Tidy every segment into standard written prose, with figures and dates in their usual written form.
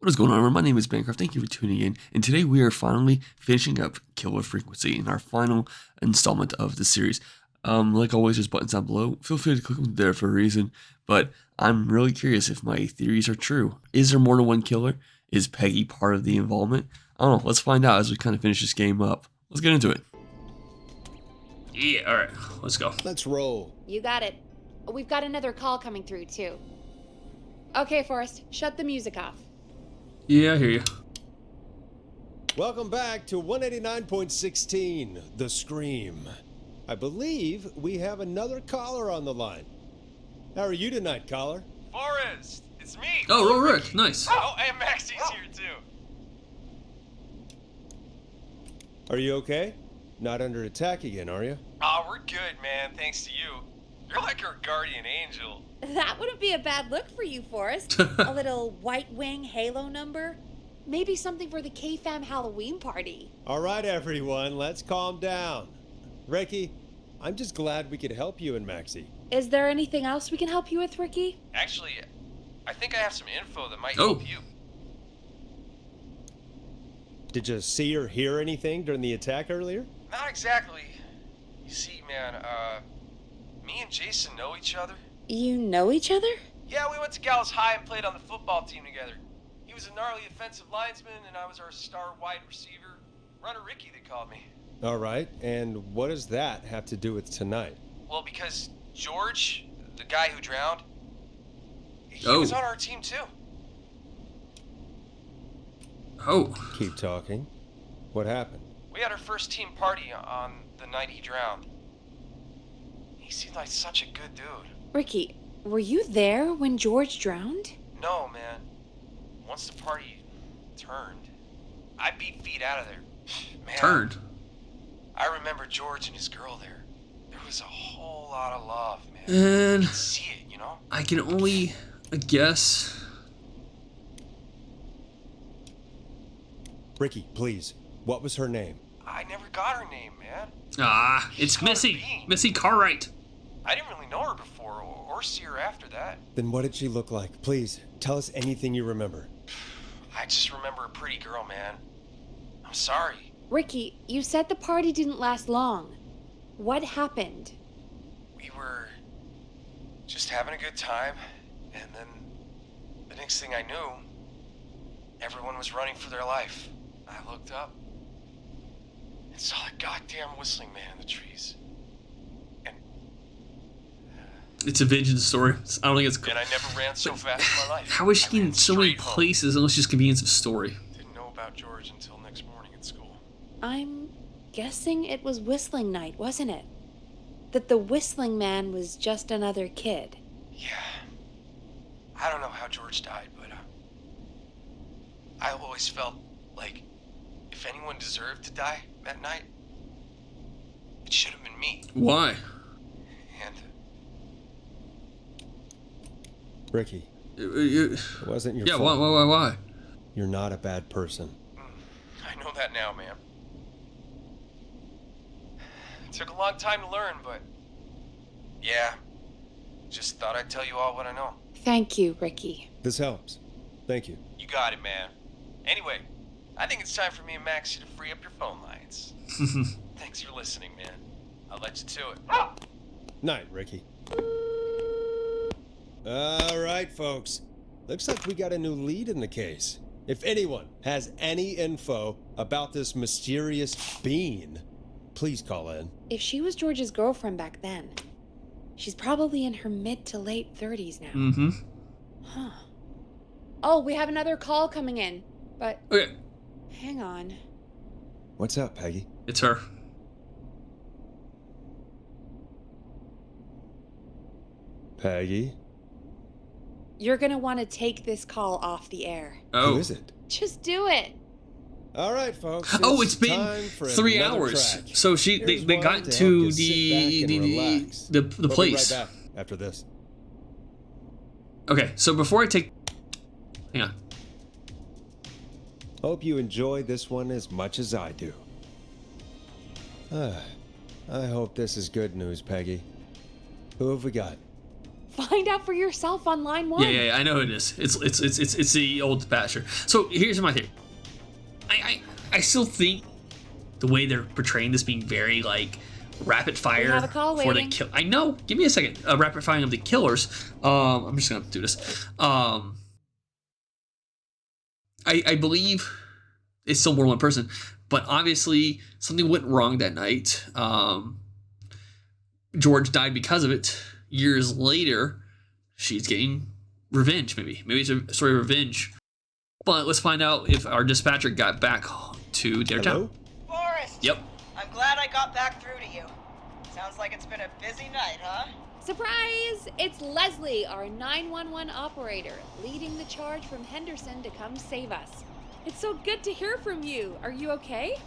What is going on, everyone? My name is Bancroft. Thank you for tuning in. And today we are finally finishing up Killer Frequency in our final installment of the series. Like always, there's buttons down below. Feel free to click them there for a reason. But I'm really curious if my theories are true. Is there more than one killer? Is Peggy part of the involvement? I don't know. Let's find out as we kind of finish this game up. Let's get into it. Yeah, alright. Let's go. Let's roll. You got it. We've got another call coming through, too. Okay, Forrest, shut the music off. Yeah, I hear you. Welcome back to 189.16, The Scream. I believe we have another caller on the line. How are you tonight, caller? Forrest, it's me. Oh, Rick, nice. Oh, and Maxie's here too. Are you okay? Not under attack again, are you? Oh, we're good, man. Thanks to you. You're like our guardian angel. That wouldn't be a bad look for you, Forrest. A little white wing halo number. Maybe something for the K-Fam Halloween party. All right, everyone, let's calm down. Ricky, I'm just glad we could help you and Maxie. Is there anything else we can help you with, Ricky? Actually, I think I have some info that might help you. Did you see or hear anything during the attack earlier? Not exactly. You see, man, me and Jason know each other. You know each other? Yeah, we went to Gallows High and played on the football team together. He was a gnarly offensive linesman, and I was our star wide receiver. Runner Ricky, they called me. All right, and what does that have to do with tonight? Well, because George, the guy who drowned, he was on our team too. Oh. Keep talking. What happened? We had our first team party on the night he drowned. He seemed like such a good dude. Ricky, were you there when George drowned? No, man. Once the party turned, I beat feet out of there. Man, Turned? I remember George and his girl there. There was a whole lot of love, man. And You could see it, you know? I can only guess. Ricky, please. What was her name? I never got her name, man. Ah, it's She's got a Missy. bean. Missy Cartwright. I didn't really know her before or see her after that. Then what did she look like? Please, tell us anything you remember. I just remember a pretty girl, man. I'm sorry. Ricky, you said the party didn't last long. What happened? We were just having a good time, and then the next thing I knew, everyone was running for their life. I looked up and saw that goddamn whistling man in the trees. And It's a vengeance story. I don't think it's. I never ran so fast in my life. How is I she in ran so many straight home. places unless it's just convenience of story? Didn't know about George until next morning at school. I'm guessing it was whistling night, wasn't it? That the whistling man was just another kid. Yeah. I don't know how George died, but I always felt like if anyone deserved to die that night, it should have been me. Why? And Ricky, It it wasn't your yeah, fault. why? You're not a bad person. I know that now, man. It took a long time to learn, but yeah, just thought I'd tell you all what I know. Thank you, Ricky. This helps. Thank you. You got it, man. Anyway, I think it's time for me and Maxie to free up your phone lines. Thanks for listening, man. I'll let you to it. Night, Ricky. All right, folks. Looks like we got a new lead in the case. If anyone has any info about this mysterious being, please call in. If she was George's girlfriend back then, she's probably in her mid to late 30s now. Mm-hmm. Huh. Oh, we have another call coming in, but Okay. hang on. What's up, Peggy? It's her. Peggy? You're gonna want to take this call off the air. Oh. Who is it? Just do it. All right, folks. Oh, it's been time for 3 another hours. track. So Here's they one got help to you sit back and relax. the We'll place. be right back after this. Okay, so before I take, hang on. Hope you enjoy this one as much as I do. I hope this is good news, Peggy. Who have we got? Find out for yourself on line 1. Yeah, I know who it is. It's the old dispatcher. So here's my theory. I still think the way they're portraying this being very like rapid fire We have a call for the waiting. kill. I know. Give me a second. Rapid firing of the killers. I'm just gonna do this. I believe it's still more than one person, but obviously something went wrong that night. George died because of it. Years later, she's getting revenge. Maybe it's a story of revenge. But let's find out if our dispatcher got back to their town. Forrest! Yep. I'm glad I got back through to you. Sounds like it's been a busy night, huh? Surprise! It's Leslie, our 911 operator, leading the charge from Henderson to come save us. It's so good to hear from you. Are you okay?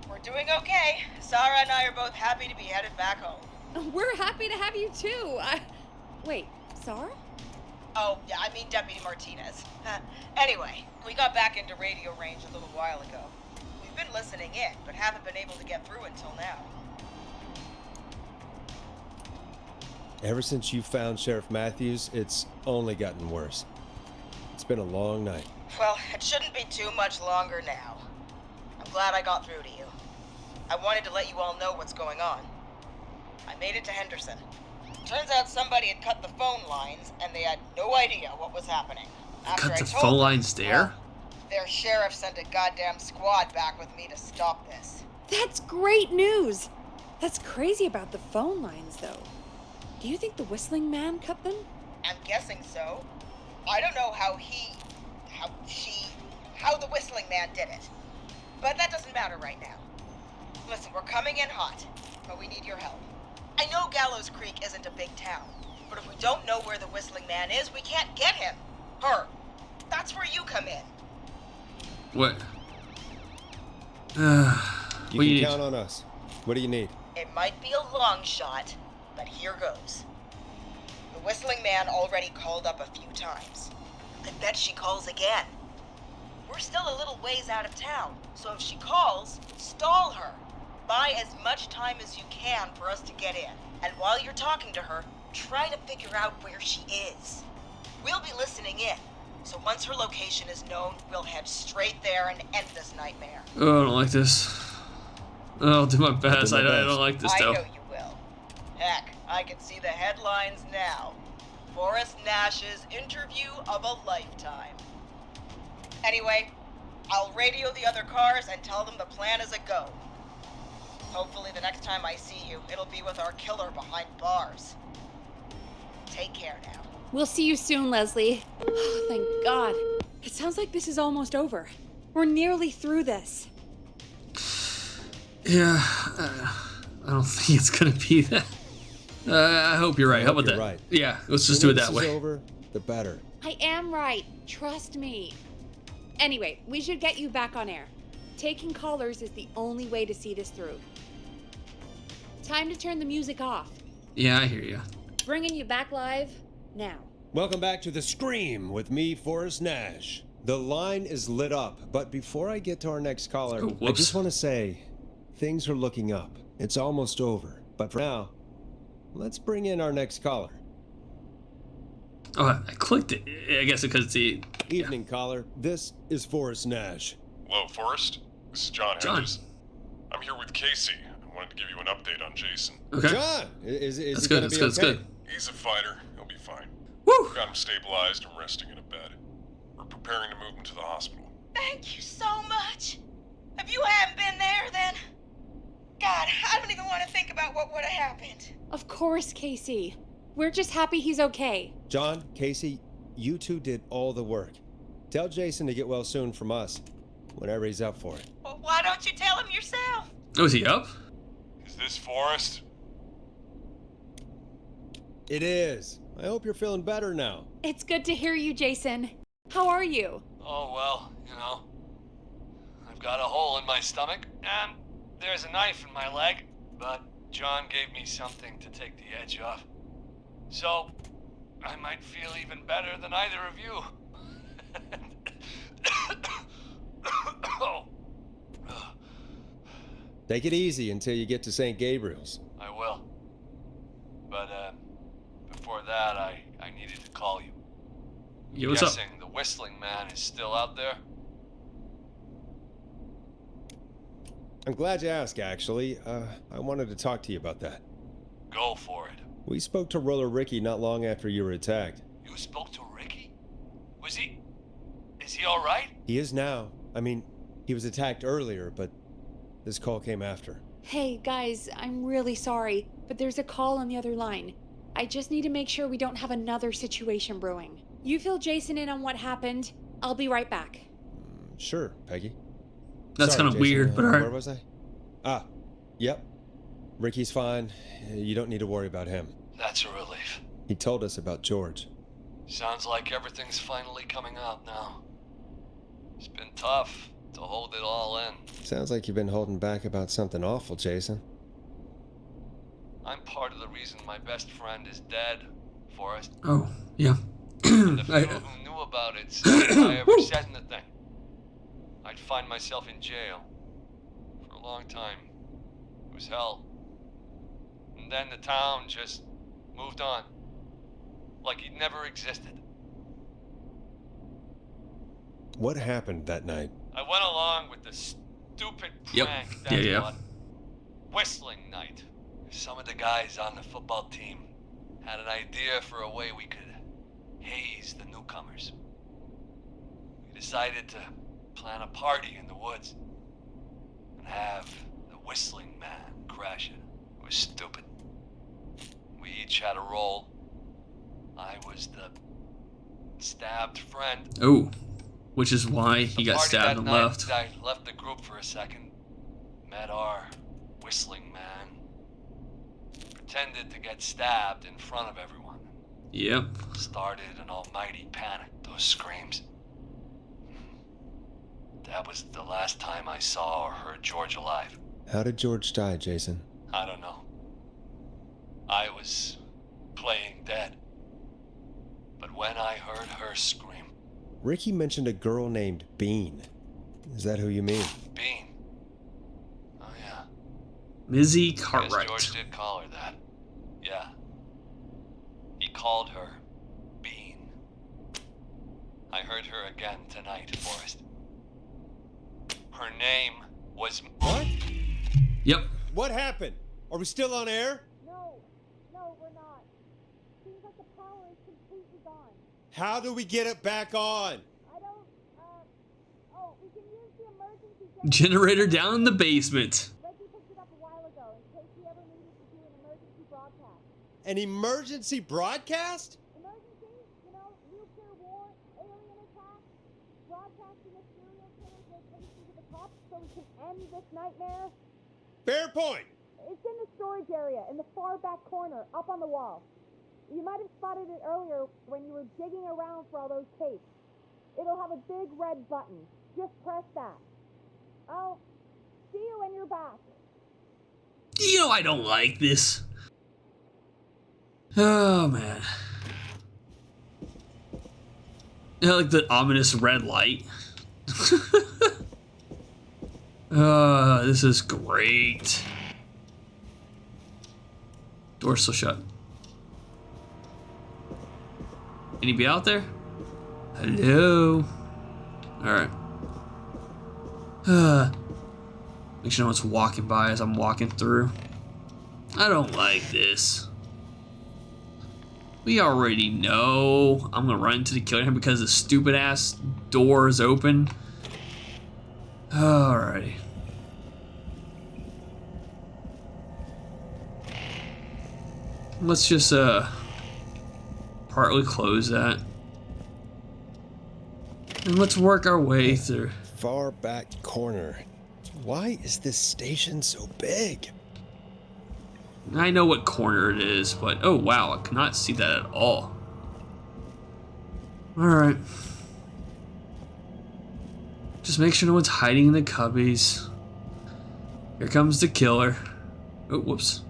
We're doing okay. Sarah and I are both happy to be headed back home. We're happy to have you too. Wait, Sarah? Oh, yeah, I mean Deputy Martinez. Anyway, we got back into radio range a little while ago. We've been listening in, but haven't been able to get through until now. Ever since you found Sheriff Matthews, it's only gotten worse. It's been a long night. Well, it shouldn't be too much longer now. I'm glad I got through to you. I wanted to let you all know what's going on. I made it to Henderson. Turns out somebody had cut the phone lines, and they had no idea what was happening. After Cut I the told phone them, lines there? well, their sheriff sent a goddamn squad back with me to stop this. That's great news. That's crazy about the phone lines, though. Do you think the whistling man cut them? I'm guessing so. I don't know how the whistling man did it. But that doesn't matter right now. Listen, we're coming in hot, but we need your help. I know Gallows Creek isn't a big town, but if we don't know where the whistling man is, we can't get him. Her. That's where you come in. What? You can count on us. What do you need? It might be a long shot, but here goes. The whistling man already called up a few times. I bet she calls again. We're still a little ways out of town, so if she calls, stall her. Buy as much time as you can for us to get in. And while you're talking to her, try to figure out where she is. We'll be listening in, so once her location is known, we'll head straight there and end this nightmare. Oh, I don't like this. I'll do my best. I don't like this, I though. know you will. Heck, I can see the headlines now. Forrest Nash's interview of a lifetime. Anyway, I'll radio the other cars and tell them the plan is a go. Hopefully the next time I see you, it'll be with our killer behind bars. Take care now. We'll see you soon, Leslie. Oh, thank God. It sounds like this is almost over. We're nearly through this. Yeah, I don't think it's gonna be that. I hope you're right. How about that? Right. Yeah, let's just do it that The way. sooner this is over, the better. I am right. Trust me. Anyway, we should get you back on air. Taking callers is the only way to see this through. Time to turn the music off. Yeah, I hear you. Bringing you back live now. Welcome back to The Scream with me, Forrest Nash. The line is lit up, but before I get to our next caller, Oh, I whoops. just want to say, things are looking up. It's almost over. But for now, let's bring in our next caller. Oh, I clicked it. I guess because the Evening, caller. This is Forrest Nash. Hello, Forrest. This is John John. Henderson. I'm here with Casey. I wanted to give you an update on Jason. Okay. John, is That's he good. gonna That's be good. That's okay? good. He's a fighter. He'll be fine. Woo! Got him stabilized and resting in a bed. We're preparing to move him to the hospital. Thank you so much. If you hadn't been there, then... God, I don't even want to think about what would have happened. Of course, Casey. We're just happy he's okay. John, Casey, you two did all the work. Tell Jason to get well soon from us, whenever he's up for it. Well, why don't you tell him yourself? Oh, is he up? Is this Forrest? It is. I hope you're feeling better now. It's good to hear you, Jason. How are you? Oh, well, you know, I've got a hole in my stomach, and there's a knife in my leg, but John gave me something to take the edge off. So, I might feel even better than either of you. Oh. Take it easy until you get to St. Gabriel's. I will. But, before that, I Yo, what's up? Guessing the whistling man is still out there? I'm glad you asked, actually. I wanted to talk to you about that. Go for it. We spoke to Roller Ricky not long after you were attacked. You spoke to Ricky? Was he... Is he alright? He is now. I mean, he was attacked earlier, but this call came after. Hey, guys, I'm really sorry, but there's a call on the other line. I just need to make sure we don't have another situation brewing. You fill Jason in on what happened. I'll be right back. Sure, Peggy. That's Sorry, kind of Jason, weird, but alright. Where was I? Ah, yep. Ricky's fine. You don't need to worry about him. That's a relief. He told us about George. Sounds like everything's finally coming out now. It's been tough to hold it all in. Sounds like you've been holding back about something awful, Jason. I'm part of the reason my best friend is dead, Forrest. Oh, yeah. And the few who knew about it said if I ever said anything, I'd find myself in jail. For a long time. It was hell. And then the town just moved on. Like he'd never existed. What happened that night? I went along with the stupid Yep. prank, that's Yeah. what. Whistling night. Some of the guys on the football team had an idea for a way we could haze the newcomers. We decided to plan a party in the woods and have the whistling man crash it. It was stupid. We each had a role. I was the stabbed friend. Oh, which is why he got Party stabbed that and night, left. I left the group for a second. Met our whistling man. Pretended to get stabbed in front of everyone. Yep. Started an almighty panic. Those screams. That was the last time I saw or heard George alive. How did George die, Jason? I don't know. I was playing dead. But when I heard her scream, Ricky mentioned a girl named Bean. Is that who you mean? Bean. Oh yeah. Mizzy Yes, Cartwright. George did call her that. Yeah. He called her Bean. I heard her again tonight, Forrest. Her name was... What? Yep. What happened? Are we still on air? No, we're not. Seems like the power is completely gone. How do we get it back on? I don't, we can use the emergency Generator down in the basement. Reggie picked it up a while ago in case we ever needed to do an emergency broadcast. An emergency broadcast? Emergency? You know, nuclear war, alien attack, broadcasting a serial killer's location to the cops so we can end this nightmare. Fair point. It's in the storage area in the far back corner, up on the wall. You might have spotted it earlier when you were digging around for all those tapes. It'll have a big red button. Just press that. I'll see you when you're back. You know I don't like this. Oh, man. I like the ominous red light. This is great. Door's still shut. Anybody out there? Hello? Alright. Make sure no one's walking by as I'm walking through. I don't like this. We already know I'm gonna run into the killer because the stupid ass door is open. Alrighty. Let's just partly close that. And let's work our way through. Far back corner. Why is this station so big? I know what corner it is, but oh wow, I cannot see that at all. Alright. Just make sure no one's hiding in the cubbies. Here comes the killer. Oh, whoops.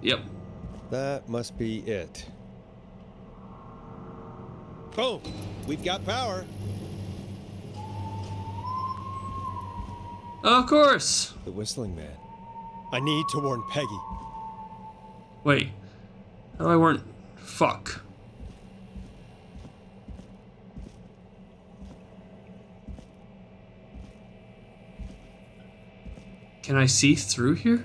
Yep. That must be it. Boom! We've got power. Of course. The Whistling Man. I need to warn Peggy. Wait. How do I warn... Fuck. Can I see through here?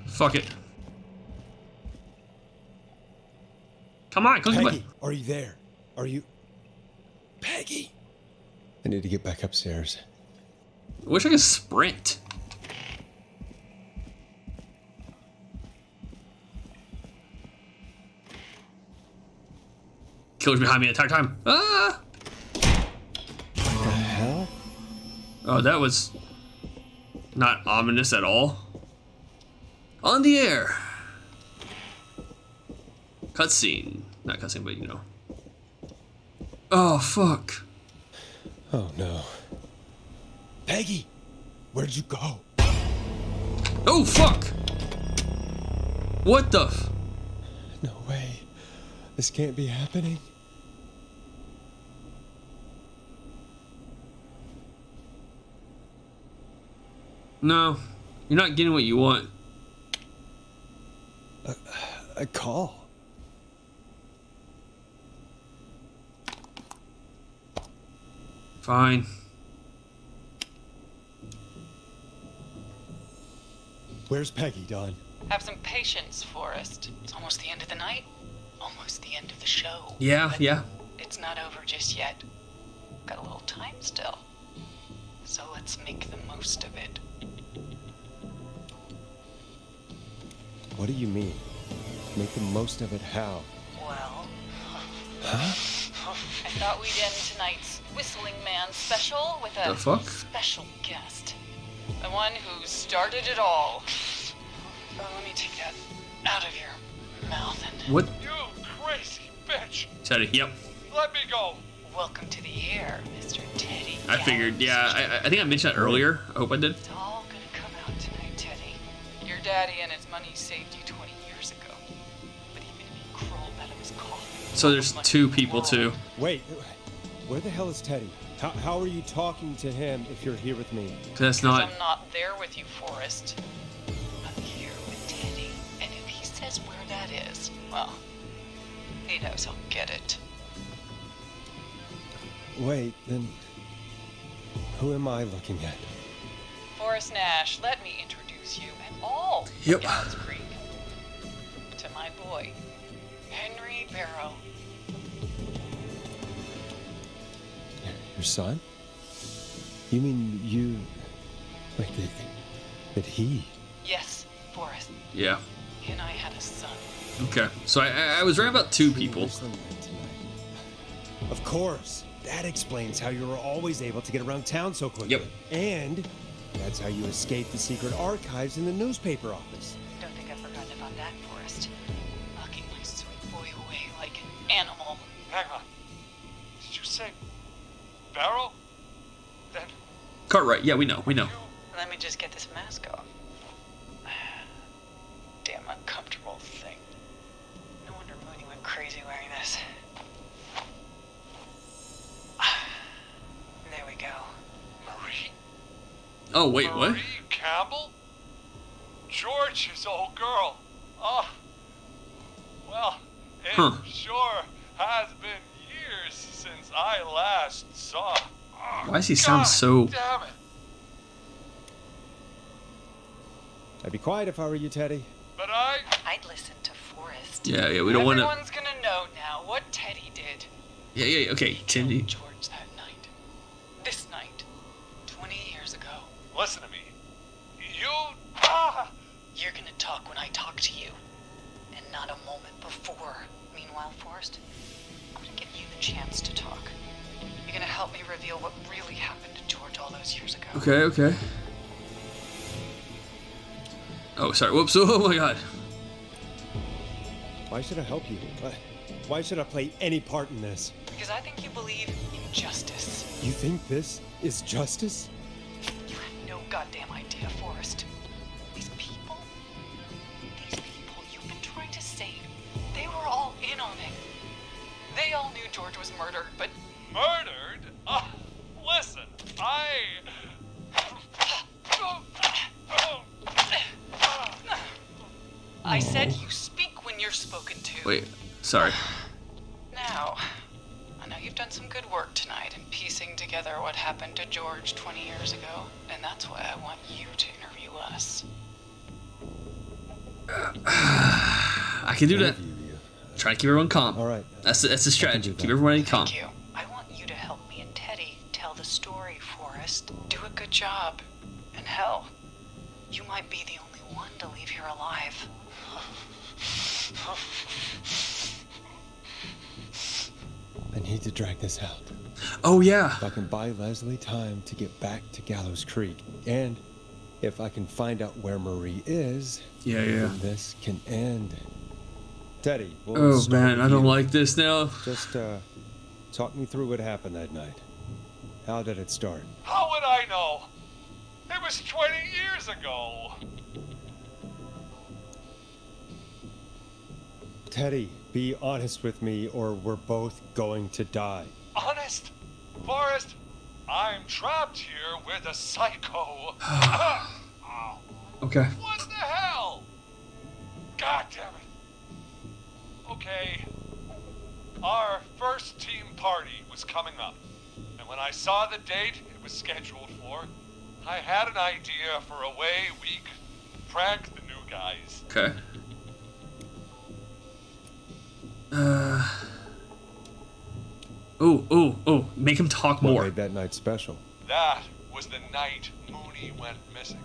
Fuck it. Come on, click Peggy, are you there? Are you... Peggy! I need to get back upstairs. I wish I could sprint. Killer's behind me the entire time. Ah! What the hell? Oh, that was not ominous at all. On the air. Cutscene. Not cutscene, but you know. Oh, fuck. Oh, no. Peggy! Where'd you go? Oh, fuck! What the f... No way. This can't be happening. No. You're not getting what you want. A call. Fine. Where's Peggy, Don? Have some patience, Forrest. It's almost the end of the night. Almost the end of the show. Yeah, But yeah. it's not over just yet. Got a little time still. So let's make the most of it. What do you mean? Make the most of it how? Well, Huh? I thought we'd end tonight's Whistling Man special with a The fuck? special guest. The one who started it all. Let me take that out of your mouth and What? You crazy bitch! Teddy, yep. Let me go! welcome to the air, Mr. Teddy. I figured, yeah. I think I mentioned that earlier. I hope I did. It's all gonna come out tonight, Teddy. Your daddy and his money saved you 20 years ago. But even if he crawled out of his coffin... So there's two people, too. Wait, where the hell is Teddy? How are you talking to him if you're here with me? That's not... I'm not there with you, Forrest. I'm here with Teddy. And if he says where that is, well, he knows he'll get it. Wait, then... Who am I looking at? Forrest Nash, let me introduce you and all Yep. of Gallows Creek to my boy, Henry Barrow. Your son? You mean you... Like, that he... Yes, Forrest. Yeah. He and I had a son. Okay. So I was right about two people. Of course. That explains how you were always able to get around town so quickly. Yep. And that's how you escaped the secret archives in the newspaper office. Don't think I've forgotten about that, Forrest. Locking my sweet boy away like an animal. Hang on. Did you say Barrow? Then Cartwright, yeah, we know. Let me just get this mask off. Damn uncomfortable thing. No wonder Mooney went crazy wearing this. There we go. Marie? Oh, wait, what? Marie Campbell? George's old girl. Oh. Well, it Huh. sure has been years since I last saw. Oh, Why does he sound God so... Damn it. I'd be quiet if I were you, Teddy. But I'd listen to Forrest. Yeah, we don't want to... Everyone's gonna know now what Teddy did. Yeah, okay, Tindy. George that night. This night. 20 years ago. listen to me. You... You're gonna talk when I talk to you. And not a moment before. Meanwhile, Forrest, I'm gonna give you the chance to talk. You're gonna help me reveal what really happened to George all those years ago. Okay. Oh, sorry. Whoops. Oh, my God. Why should I help you? Why should I play any part in this? Because I think you believe in justice. You think this is justice? You have no goddamn idea, Forrest. These people you've been trying to save, they were all in on it. They all knew George was murdered, but... Murdered? Listen, I said you speak when you're spoken to. Wait, sorry. Now, I know you've done some good work tonight in piecing together what happened to George 20 years ago, and that's why I want you to interview us. I can do that. Try to keep everyone calm. All right. That's the strategy. do that. Keep everybody calm. Thank you. I want you to help me and Teddy tell the story, Forrest. Do a good job. And hell, you might be the only one to leave here alive. I need to drag this out. Oh yeah. If I can buy Leslie time to get back to Gallows Creek, and if I can find out where Marie is, Yeah. then this can end. Teddy, we'll Oh start man, with I don't you. like this now. Just talk me through what happened that night. How did it start? how would I know? It was 20 years ago. Teddy, be honest with me or we're both going to die. Honest? Forrest, I'm trapped here with a psycho. Okay. What the hell? God damn it. Okay. Our first team party was coming up. And when I saw the date it was scheduled for, I had an idea for a way we could prank the new guys. Okay. Oh, make him talk What more. made that night special? That was the night Mooney went missing.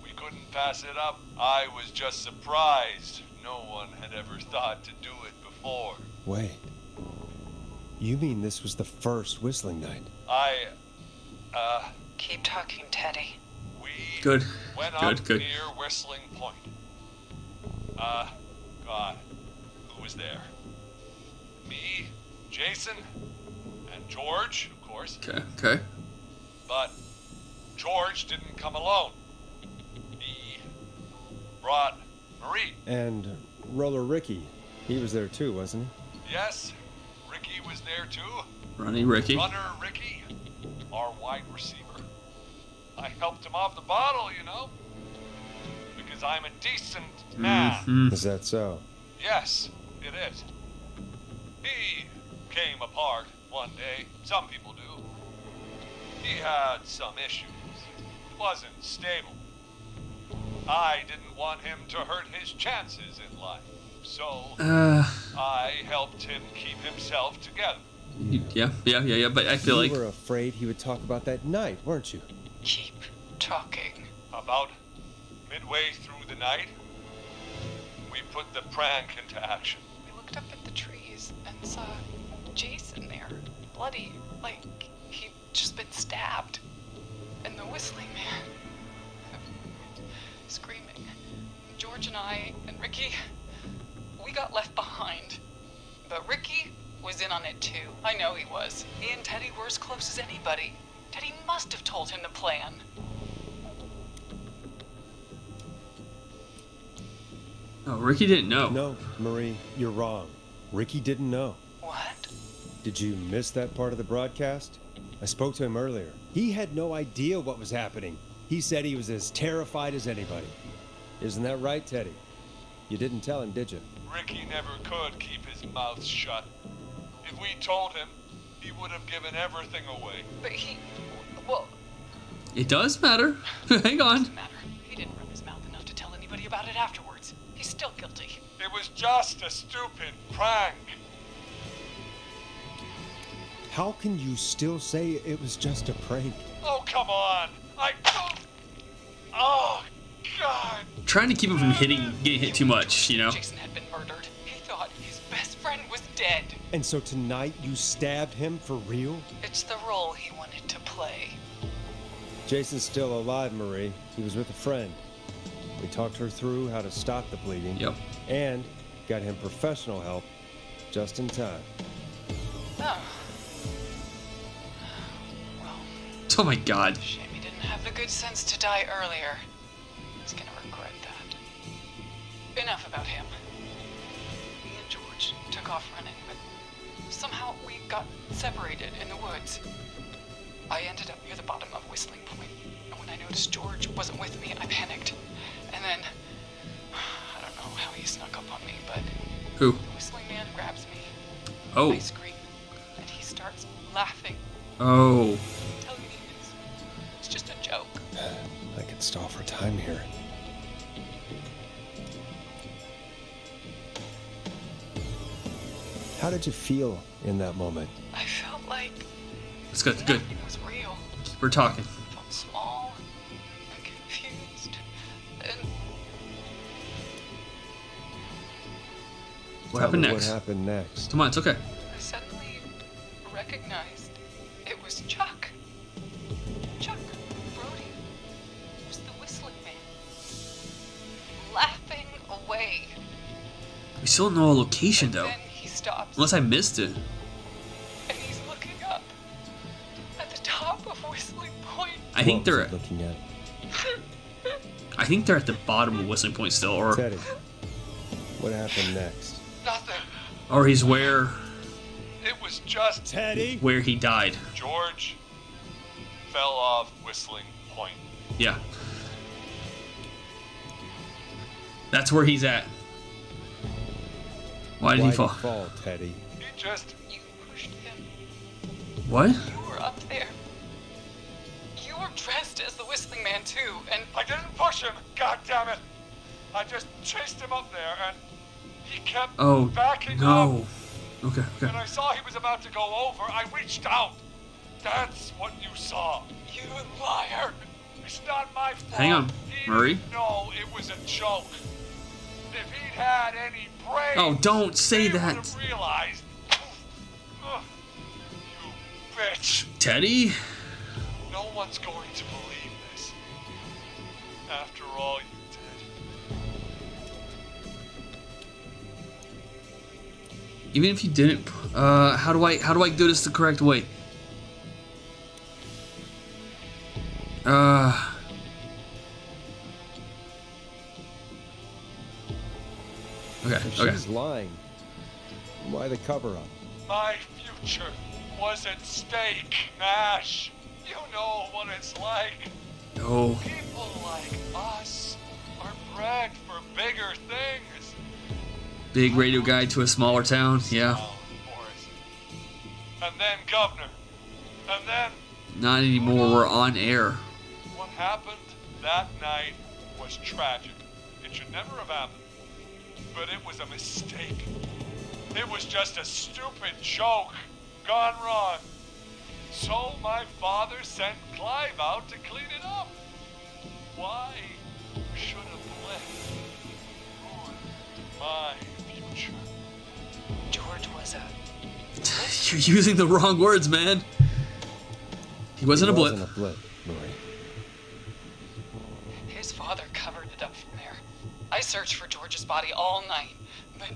We couldn't pass it up. I was just surprised no one had ever thought to do it before. Wait. You mean this was the first whistling night? Keep talking, Teddy. We Good. went Good, up good. near Whistling Point. God, who was there? Me, Jason, and George, of course. Okay. But George didn't come alone. He brought Marie. And Roller Ricky, he was there too, wasn't Yes, Ricky was there too. Ronnie Ricky. Runner Ricky, our wide receiver. I helped him off the bottle, you know, because I'm a decent man. Mhm. he? Is that so? Yes, it is. He came apart one day. Some people do. He had some issues. Wasn't stable. I didn't want him to hurt his chances in life, so I helped him keep himself together. Yeah, but I feel You like were afraid he would talk about that night, weren't you? Keep talking. About midway through the night, we put the prank into action. We looked up at the trees and saw Jason there, bloody, like he'd just been stabbed. And the whistling man, screaming. George and I and Ricky, we got left behind. But Ricky was in on it too. I know he was. He and Teddy were as close as anybody. Teddy must have told him the plan. oh, Ricky didn't know. No, Marie, you're wrong. Ricky didn't know. What? Did you miss that part of the broadcast? I spoke to him earlier. He had no idea what was happening. He said he was as terrified as anybody. Isn't that right, Teddy? You didn't tell him, did you? Ricky never could keep his mouth shut. If we told him, he would have given everything away. But well, It does matter. Hang on. doesn't matter. He didn't run his mouth enough to tell anybody about it afterwards. He's still guilty. It was just a stupid prank. How can you still say it was just a prank? Oh, come on. Oh, God. Trying to keep him from getting hit too much, you know. Jason had been murdered. He thought his best friend was dead. And so tonight you stabbed him for real? It's the role he wanted to play. Jason's still alive, Marie. He was with a friend. We talked her through how to stop the bleeding. Yep. And got him professional help just in time. Oh. Oh my god. Shame he didn't have the good sense to die earlier. He's gonna regret that. Enough about him. Me and George took off running, but somehow we got separated in the woods. I ended up near the bottom of Whistling Point, and when I noticed George wasn't with me, I panicked. And then, I don't know how he snuck up on me, but Who? the Whistling Man grabs me. Oh. I scream, and he starts laughing. Oh. Telling me it's just a joke. I could stall for time here. How did you feel in that moment? I felt like That's good. Good. nothing was real. We're talking. I felt small and confused. And What Tell happened me next? What happened next? Come on, it's okay. I suddenly recognized it was Chuck. Chuck Brody was the Whistling Man. Laughing away. We still don't know a location though. Then he stops. Unless I missed it. And he's looking up at the top of Whistling Point. I think What was they're he looking at? I think they're at the bottom of Whistling Point still, or Teddy, what happened next? Nothing. he's where It was just Teddy! he died. George fell off Whistling Point. Yeah. That's where he's at. Why did he fall? Teddy? He just You pushed him. What? You were up there. You were dressed as the Whistling Man too, and I didn't push him, god damn it! I just chased him up there and he kept Oh backing up. no. Okay, When okay. I saw he was about to go over, I reached out. That's what you saw. you liar. It's not my fault. Hang on, He Murray. didn't know it was a joke. If he'd had any brains, Oh, don't say he that. would have realized. Ugh, you bitch. Teddy? No one's going to believe this. After all you did. Even if you didn't, how do I do this the correct way? Okay, If okay. she's lying, why the cover-up? My future was at stake, Nash. You know what it's like. No. People like us are bred for bigger things. Big radio guy to a smaller town, yeah. Boris. And then governor. And then Not anymore, we're on air. what happened that night was tragic. It should never have happened. But it was a mistake. It was just a stupid joke gone wrong. So my father sent Clive out to clean it up. Why should a blip ruin my future? George was a You're using the wrong words, man. He wasn't a It blip. wasn't a blip, Marie. His father covered it up from there. I searched for George's body all night, but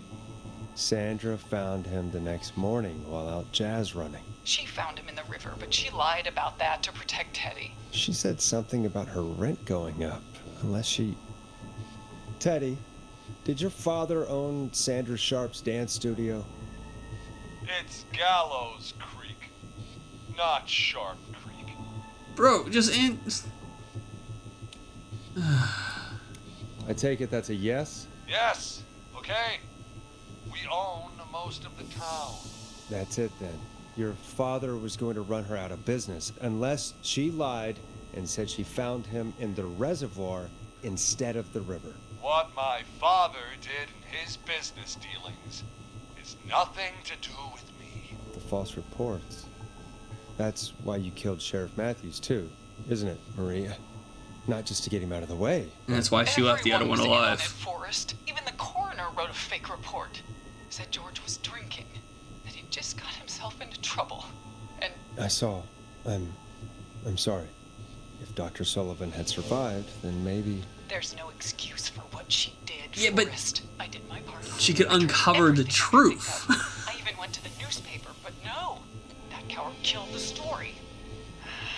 Sandra found him the next morning while out jazz running. she found him in the river, but she lied about that to protect Teddy. She said something about her rent going up, unless she... Teddy, did your father own Sandra Sharp's dance studio? It's Gallows Creek, not Sharp Creek. Bro, just in. I take it that's a yes? Yes, okay. We own most of the town. That's it then. Your father was going to run her out of business unless she lied and said she found him in the reservoir instead of the river. What my father did in his business dealings is nothing to do with me. The false reports. That's why you killed Sheriff Matthews too, isn't it, Maria? Not just to get him out of the way. And that's why she left the other one Everyone was in on alive. it, Forrest. Even the coroner wrote a fake report. Said George was drinking, that he'd just got himself into trouble. And I saw. I'm sorry. If Dr. Sullivan had survived, then maybe... there's no excuse for what she did, Yeah, but Forrest. I did my part. she could I tried uncover the everything I could truth. think of. I even went to the newspaper, but no. That coward killed the story.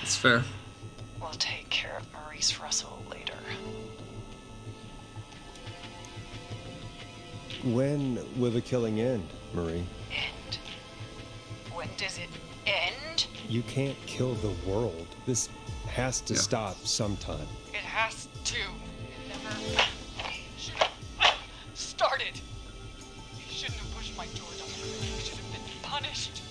That's fair. We'll take care of Maurice Russell later. When will the killing end, Marie? End? When does it end? You can't kill the world. This has to Yeah. stop sometime. It has to. It never should have started. He shouldn't have pushed my door down. He should have been punished.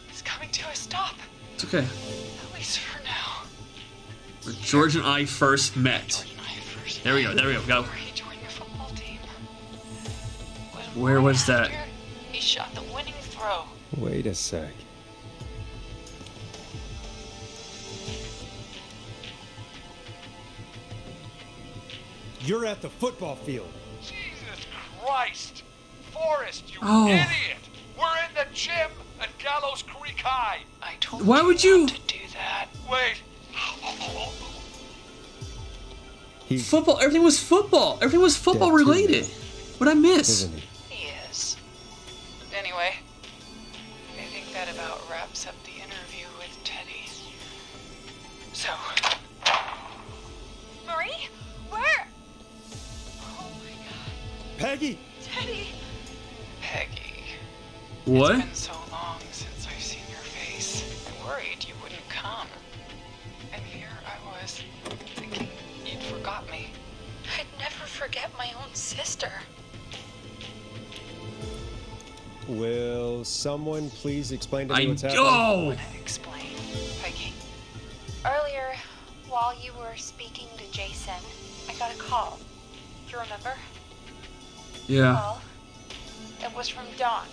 It's coming to a stop. It's okay. At least for now. Where George and I first met. George and I first There we go. There we go. Go. Where he joined the football team. Where was that? After he shot the winning throw. Wait a sec. You're at the football field. Jesus Christ! Forrest, you Oh. idiot! We're in the gym at Gallows Creek High. I told Why you would you- not to do that. Wait. He's Football. Everything was football. Everything was football Dead too, related. What'd I miss? isn't he? He is. Anyway, I think that about wraps up the interview with Teddy. So, Marie? Where? Oh my god. Peggy! Teddy! Peggy, What? it's been so long since I've seen your face. I worried you wouldn't come. And here I was, thinking you'd forgot me. I'd never forget my own sister. Will someone please explain to me I what's happening? oh. Explain, Peggy. Earlier, while you were speaking to Jason, I got a call. Do you remember? Yeah. Well, it was from Dawn.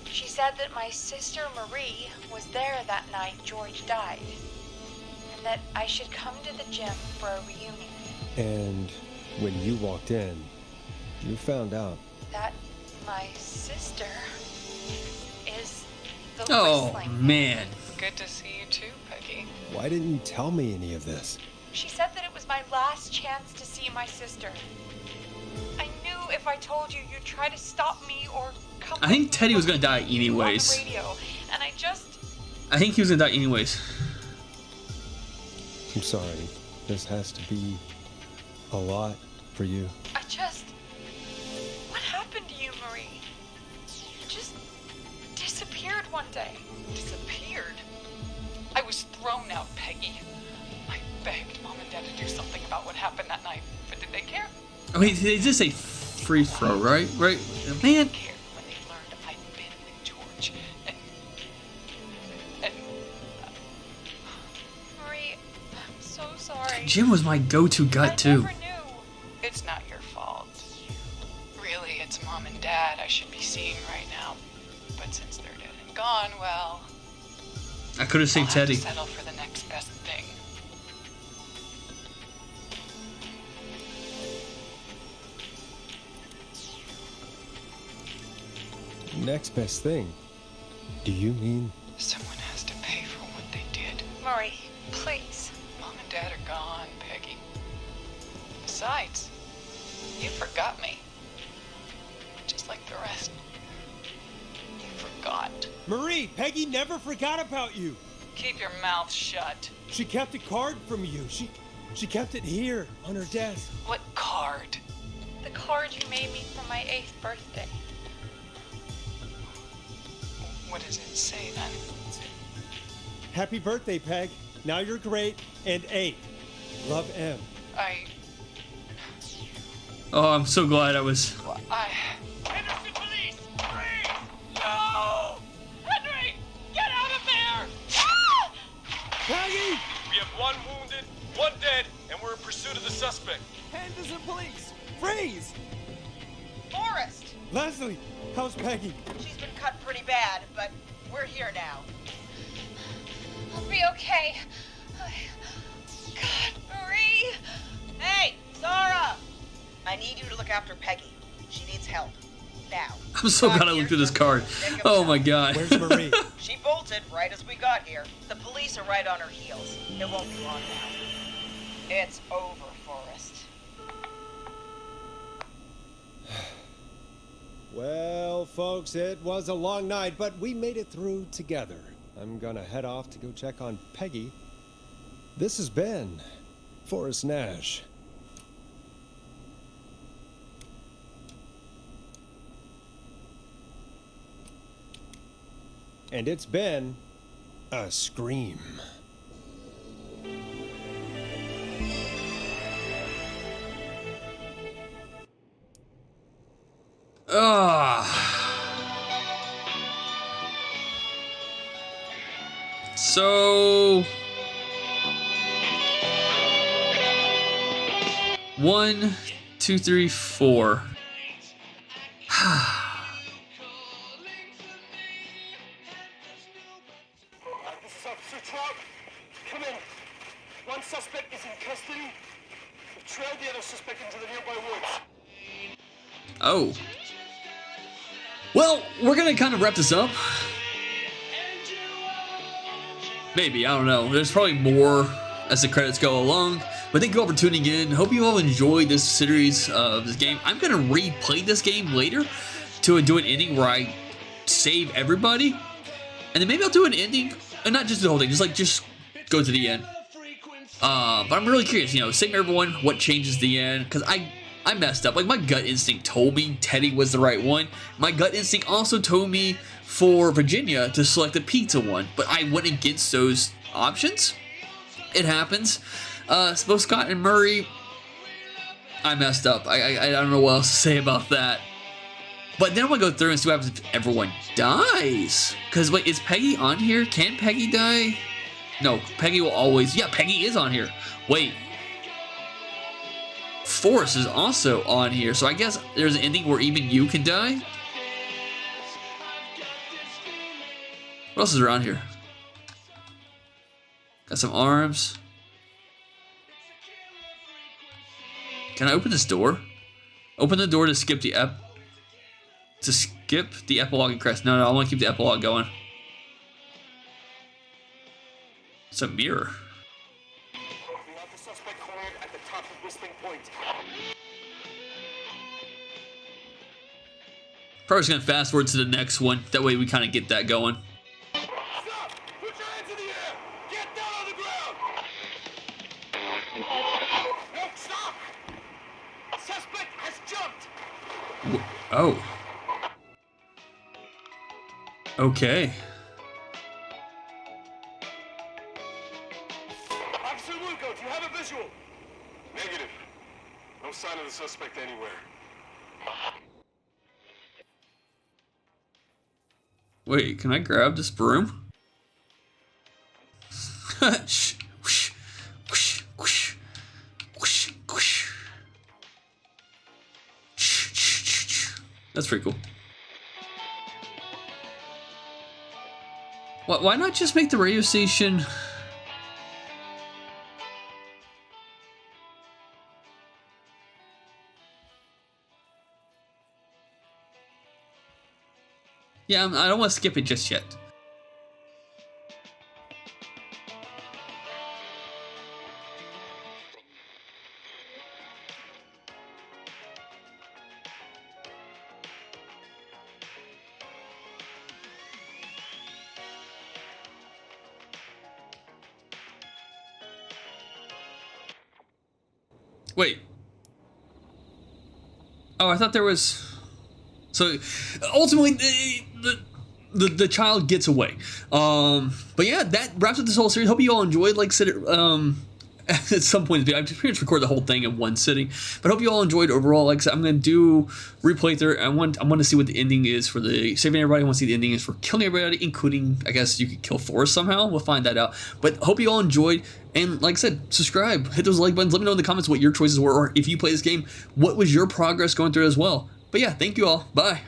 She said that my sister Marie was there that night George died, and that I should come to the gym for a reunion. And when you walked in, you found out. That my sister is the Oh whistling. man. Good to see you too, Peggy. Why didn't you tell me any of this? She said that it was my last chance to see my sister. I knew if I told you, you'd try to stop me or come. I think with me Teddy was from gonna die you anyways. On the radio, and I just. I think he was gonna die anyways. I'm sorry. This has to be a lot for you. I just. What happened to you, Marie? You just disappeared one day. Disappeared. I was thrown out, Peggy. I begged Mom and Dad to do something about what happened that night, but did they care? I mean, they just say free throw, right? Right, man. Cared when they learned I'd been with George, and Marie, I'm so sorry. Jim was my go-to gut I too. never knew. it's not your fault. Really, it's Mom and Dad I should be seeing right now. But since they're dead and gone, well, I could have I'll saved have to Teddy. settle for the next best thing. Next best thing. Do you mean? Someone has to pay for what they did. Marie, please. Mom and Dad are gone, Peggy. Besides, you forgot me. Just like the rest. You forgot. Marie, Peggy never forgot about you. Keep your mouth shut. She kept a card from you. She kept it here on her desk. What card? The card you made me for my 8th birthday. What does it say then? Happy birthday, Peg. Now you're great and 8. Love, M. Oh, I'm so glad I was. Henderson police! Freeze! No! Henry! Get out of there! Peggy! We have one wounded, one dead, and we're in pursuit of the suspect. Henderson police! Freeze! Forrest! Leslie, how's Peggy? She's been cut pretty bad, but we're here now. I'll be okay. God, Marie! Hey, Zara! I need you to look after Peggy. She needs help. Now. I'm so glad I looked at this card. Oh my god. Where's Marie? She bolted right as we got here. The police are right on her heels. It won't be long now. It's over, Forrest. Well, folks, it was a long night, but we made it through together. I'm gonna head off to go check on Peggy. This has been Forrest Nash. And it's been a scream. So 1, 2, 3, 4. This is Officer Trout. Come in. One suspect is in custody. We've trailed the other suspect into the nearby woods. Oh. Well, we're gonna kind of wrap this up. Maybe, I don't know. There's probably more as the credits go along. But thank you all for tuning in. Hope you all enjoyed this series of this game. I'm gonna replay this game later to do an ending where I save everybody. And then maybe I'll do an ending, and not just the whole thing, just go to the end. But I'm really curious, save everyone, what changes the end, because I messed up. Like, my gut instinct told me Teddy was the right one. My gut instinct also told me for Virginia to select the pizza one, but I went against those options. It happens. Both Scott and Murray, I messed up. I don't know what else to say about that. But then I'm going to go through and see what happens if everyone dies. Because, wait, is Peggy on here? Can Peggy die? No, Peggy will always... Yeah, Peggy is on here. Wait. Forrest is also on here. So I guess there's an ending where even you can die? What else is around here? Got some arms. Can I open this door? Open the door to skip the epilogue and crest. No, I want to keep the epilogue going. It's a mirror. We have the suspect cornered at the top of Whistling Point. Probably just gonna fast forward to the next one. That way we kind of get that going. Stop! Put your hands in the air! Get down on the ground! No, stop! Suspect has jumped! Oh. Okay. Officer Luco, do you have a visual? Negative. No sign of the suspect anywhere. Wait, can I grab this broom? Whoosh, whoosh, whoosh, whoosh, whoosh, whoosh. That's pretty cool. Why not just make the radio station? Yeah, I don't want to skip it just yet. Wait. Oh, I thought there was... So, ultimately, the child gets away. But yeah, that wraps up this whole series. Hope you all enjoyed. Like I said, at some point, I just pretty much record the whole thing in one sitting. But hope you all enjoyed overall. Like I said, I'm going to do replay through. I want to see what the ending is for the saving everybody. I want to see the ending is for killing everybody, including, I guess, you could kill Forrest somehow. We'll find that out. But hope you all enjoyed. And like I said, subscribe, hit those like buttons. Let me know in the comments what your choices were, or if you play this game, what was your progress going through as well. But yeah, thank you all. Bye.